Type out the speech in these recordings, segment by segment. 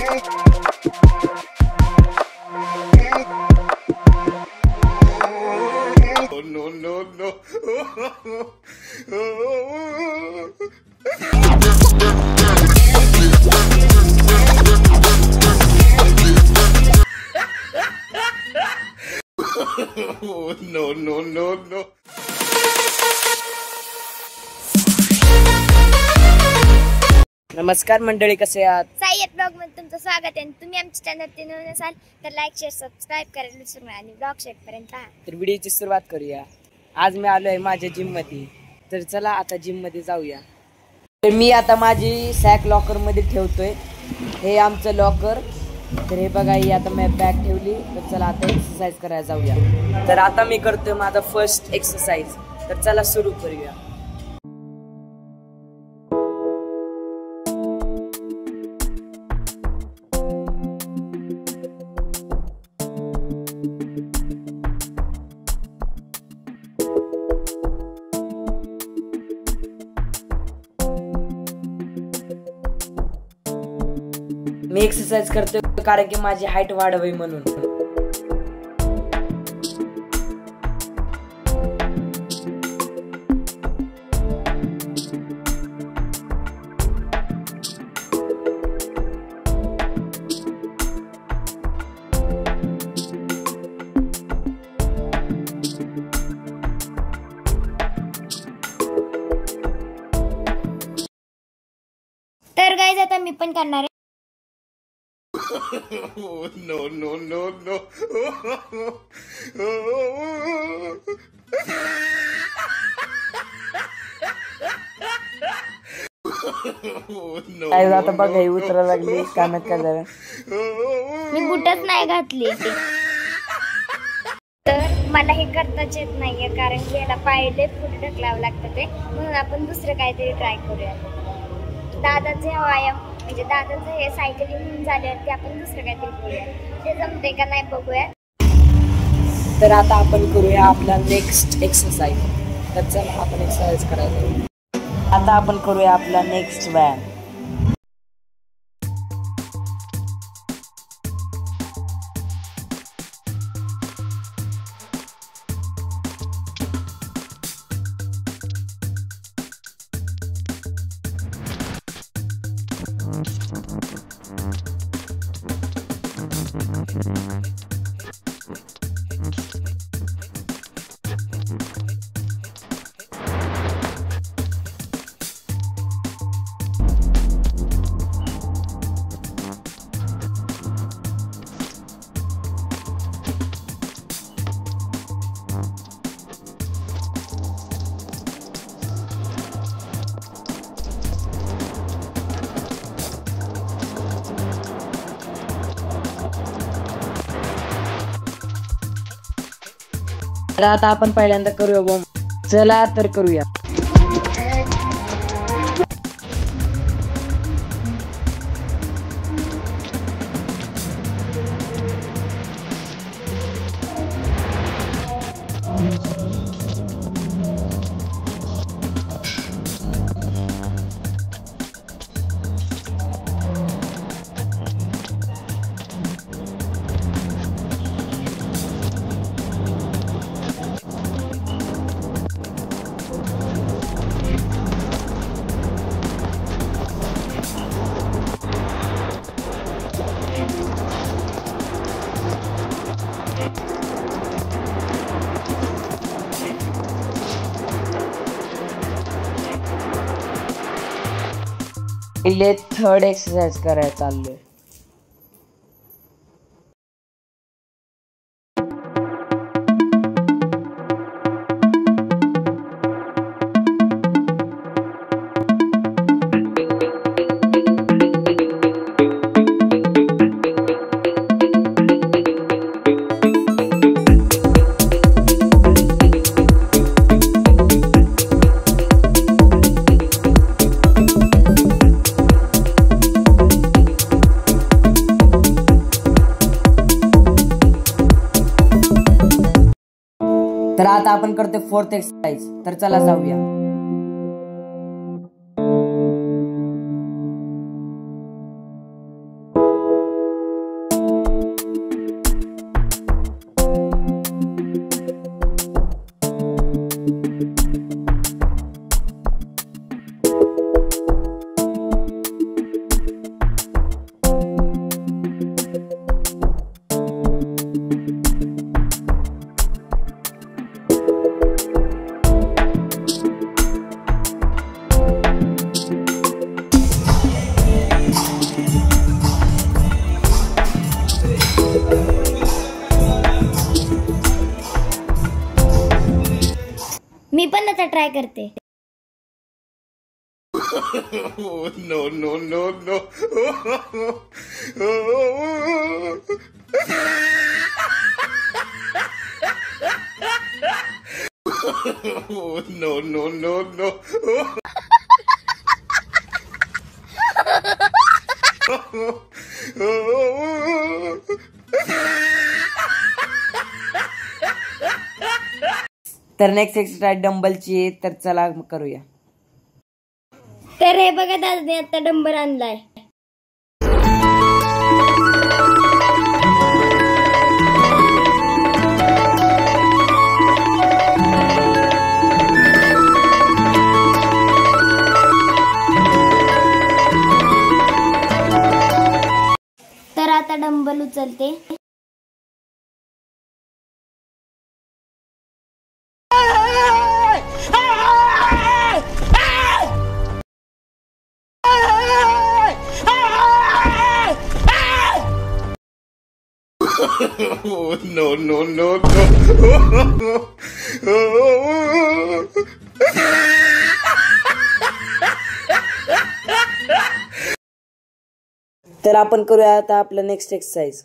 No, no, no. No, no, no, no. नमस्कार मंडळी, कसे आहात? सायत ब्लॉग मध्ये तुमचं स्वागत आहे. तुम्ही आमच्या चॅनलवरती नवीन असाल तर लाईक शेअर सबस्क्राईब करायला विसरू नका आणि ब्लॉग शेवटपर्यंत पहा. तर व्हिडिओची सुरुवात करूया. आज मी आलो आहे माझ्या जिम मध्ये, तर चला आता जिम मध्ये जाऊया. तर मी आता माझी सॅक लॉकर मध्ये ठेवतोय. हे आमचं लॉकर. तर हे बघा, ही आता मी बॅग ठेवली. तर चला आता एक्सरसाइज करायला जाऊया. तर आता मी करतोय माझा फर्स्ट एक्सरसाइज. तर चला सुरू करूया. मी एक्सरसाइज करतोय कारण की माझी हाईट वाढावी म्हणून. तर गाईज आता मी पण करणार आहे. No, no, no, no. आता बघा, ही उतरा लागली कानात का जरा. मी बुटच नाही घातली. तर मला हे करताच येत नाहीये कारण की याला पायले पुढे ढकलावं लागतं ते, म्हणून आपण दुसरं काहीतरी ट्राय करूया. दादाचे व्यायाम म्हणजे दादाचं हे सायकलिंग होऊन झाल्यावर ते आपण दुसरं काहीतरी करूया. ते जमते का नाही बघूया. तर आता आपण करूया आपला नेक्स्ट एक्सरसाइज. तर चला आपण एक्सरसाइज करायला. आता आपण करूया आपला नेक्स्ट व्यायाम. तर आता आपण पहिल्यांदा करूया बॉम्ब. चला तर करूया. पहिले थर्ड एक्सरसाइज करायला चाललोय. तर आता आपण करतोय फोर्थ एक्सरसाइज. तर चला जाऊया. मी पण आता ट्राय करते. No, no, no, no. No, no, no, no. तर नेक्स्ट एक्सरसाइज डंबलची, तर चला करूया. तर हे बघा दादाने आता डंबर आणलाय. तर आता डंबल उचलते. No, no, no, no. तर आपण करूया आता आपलं नेक्स्ट एक्सरसाइज.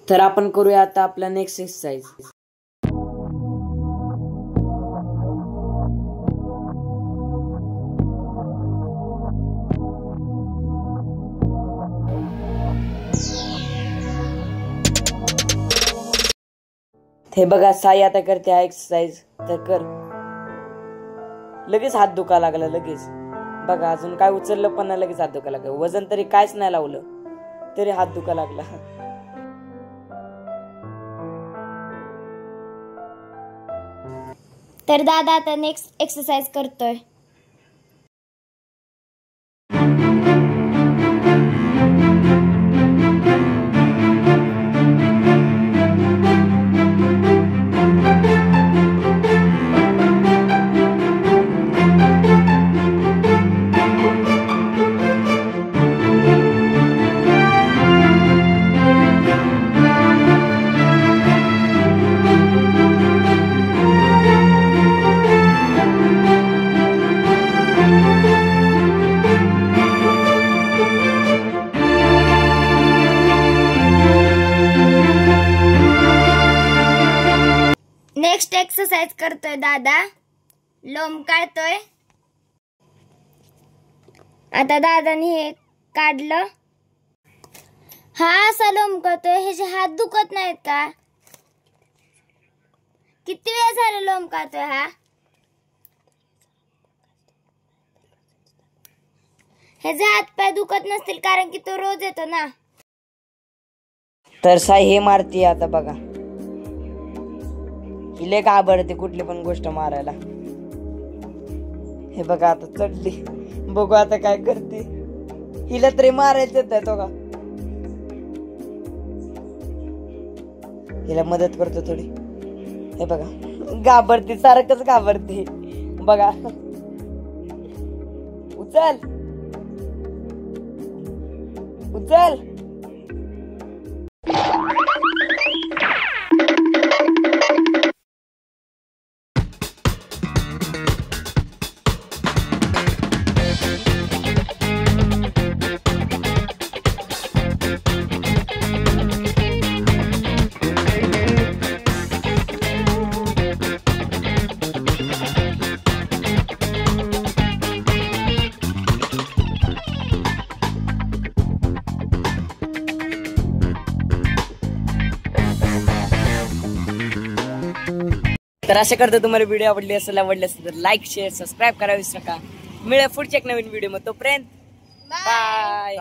तर आपण करूया आता आपला नेक्स्ट एक्सरसाइज. हे बघा साई आता करते हा एक्सरसाइज. तर कर. लगेच हात दुखा लागला लगेच. बघा अजून काय उचललं पण नाही, लगेच हात दुखा लागला. वजन तरी कायच नाही लावलं तरी हात दुखा लागला. तर दादा आता नेक्स्ट एक्सरसाइज करतोय. नेक्स्ट एक्सरसाइज करतोय दादा. लोम काढतोय. आता दादाने हे काढलं. हा असा लोम काढतोय. ह्याचे हात दुखत नाहीत का? किती वेळ झालं लोम काढतोय हा? ह्याचे हात पाय दुखत नसतील कारण की तो रोज येतो ना. तर साई हे मारती आता बघा. हिले का आवडते कुठली पण गोष्ट मारायला. हे बघा आता चढली. बघू आता काय करते. हिला तरी मारायचं येत तो का. हिला मदत करतो थोडी. हे बघा घाबरते, सारखंच घाबरते बघा. उचल उचल. तर अशा करता तुम्हाला व्हिडिओ आवडली असेल तर लाईक शेअर सबस्क्राईब करा विसरू नका. मिळेल पुढच्या एक नवीन व्हिडिओ मध्ये. तोपर्यंत बाय.